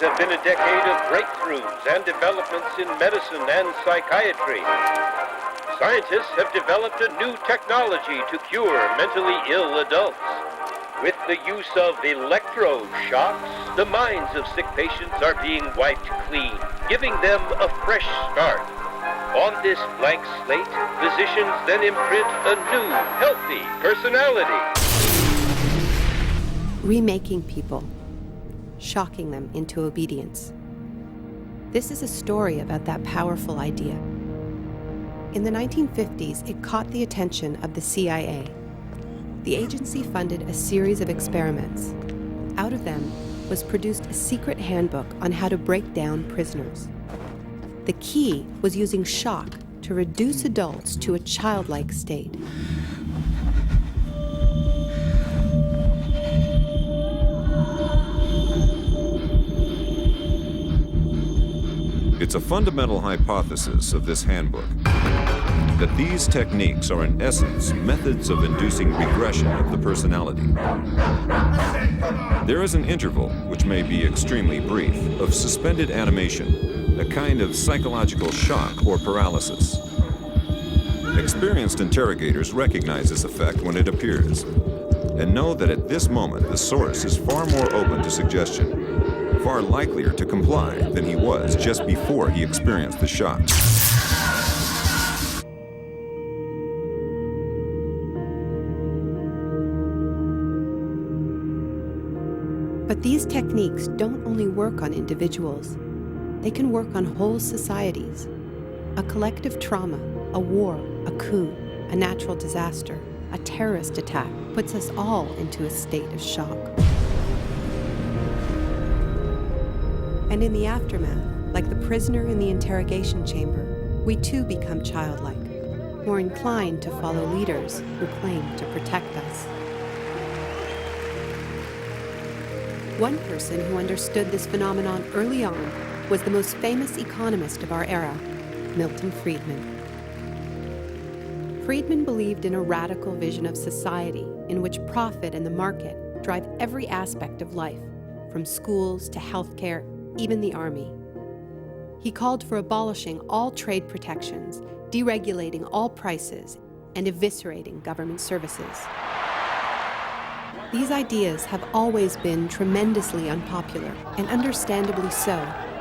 have been a decade of breakthroughs and developments in medicine and psychiatry. Scientists have developed a new technology to cure mentally ill adults. With the use of electroshocks, the minds of sick patients are being wiped clean, giving them a fresh start. On this blank slate, physicians then imprint a new, healthy personality. Remaking people, shocking them into obedience. This is a story about that powerful idea. In the 1950s, it caught the attention of the CIA. The agency funded a series of experiments. Out of them was produced a secret handbook on how to break down prisoners. The key was using shock to reduce adults to a childlike state. It's a fundamental hypothesis of this handbook that these techniques are in essence methods of inducing regression of the personality. There is an interval, which may be extremely brief, of suspended animation, a kind of psychological shock or paralysis. Experienced interrogators recognize this effect when it appears and know that at this moment the source is far more open to suggestion, far likelier to comply than he was just before he experienced the shock. But these techniques don't only work on individuals. They can work on whole societies. A collective trauma, a war, a coup, a natural disaster, a terrorist attack puts us all into a state of shock. And in the aftermath, like the prisoner in the interrogation chamber, we too become childlike, more inclined to follow leaders who claim to protect us. One person who understood this phenomenon early on was the most famous economist of our era, Milton Friedman. Friedman believed in a radical vision of society in which profit and the market drive every aspect of life, from schools to healthcare, even the army. He called for abolishing all trade protections, deregulating all prices, and eviscerating government services. These ideas have always been tremendously unpopular, and understandably so.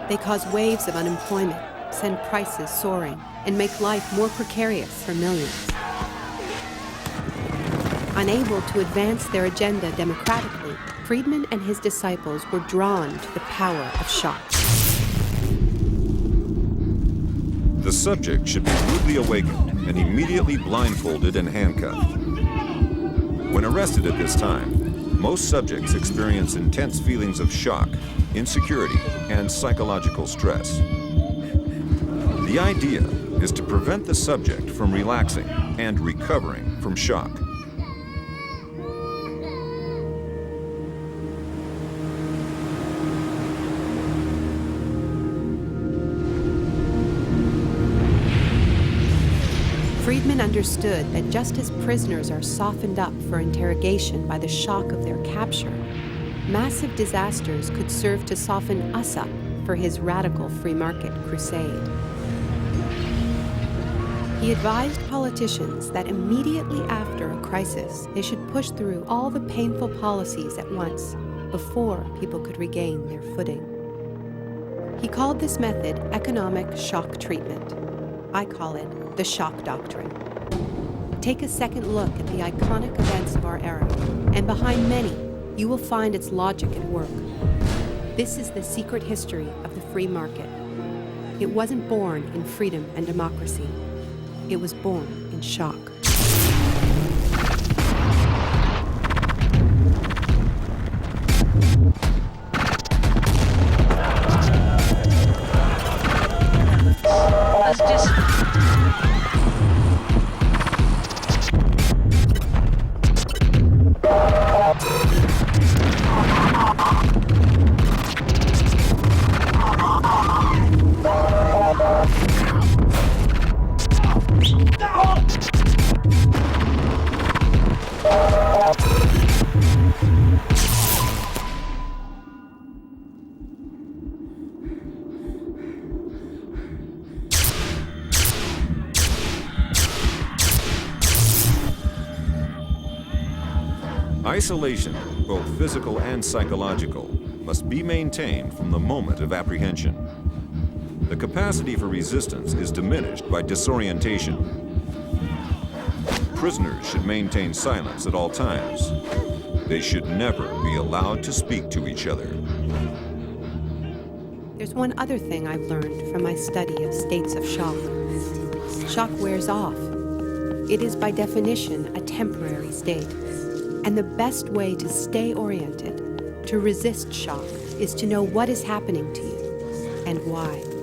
They cause waves of unemployment, send prices soaring, and make life more precarious for millions. Unable to advance their agenda democratically, Friedman and his disciples were drawn to the power of shock. The subject should be rudely awakened and immediately blindfolded and handcuffed. When arrested at this time, most subjects experience intense feelings of shock, insecurity, and psychological stress. The idea is to prevent the subject from relaxing and recovering from shock. Friedman understood that just as prisoners are softened up for interrogation by the shock of their capture, massive disasters could serve to soften us up for his radical free market crusade. He advised politicians that immediately after a crisis, they should push through all the painful policies at once before people could regain their footing. He called this method economic shock treatment. I call it the shock doctrine. Take a second look at the iconic events of our era, and behind many, you will find its logic at work. This is the secret history of the free market. It wasn't born in freedom and democracy. It was born in shock. Isolation, both physical and psychological, must be maintained from the moment of apprehension. The capacity for resistance is diminished by disorientation. Prisoners should maintain silence at all times. They should never be allowed to speak to each other. There's one other thing I've learned from my study of states of shock. Shock wears off. It is by definition a temporary state. And the best way to stay oriented, to resist shock, is to know what is happening to you and why.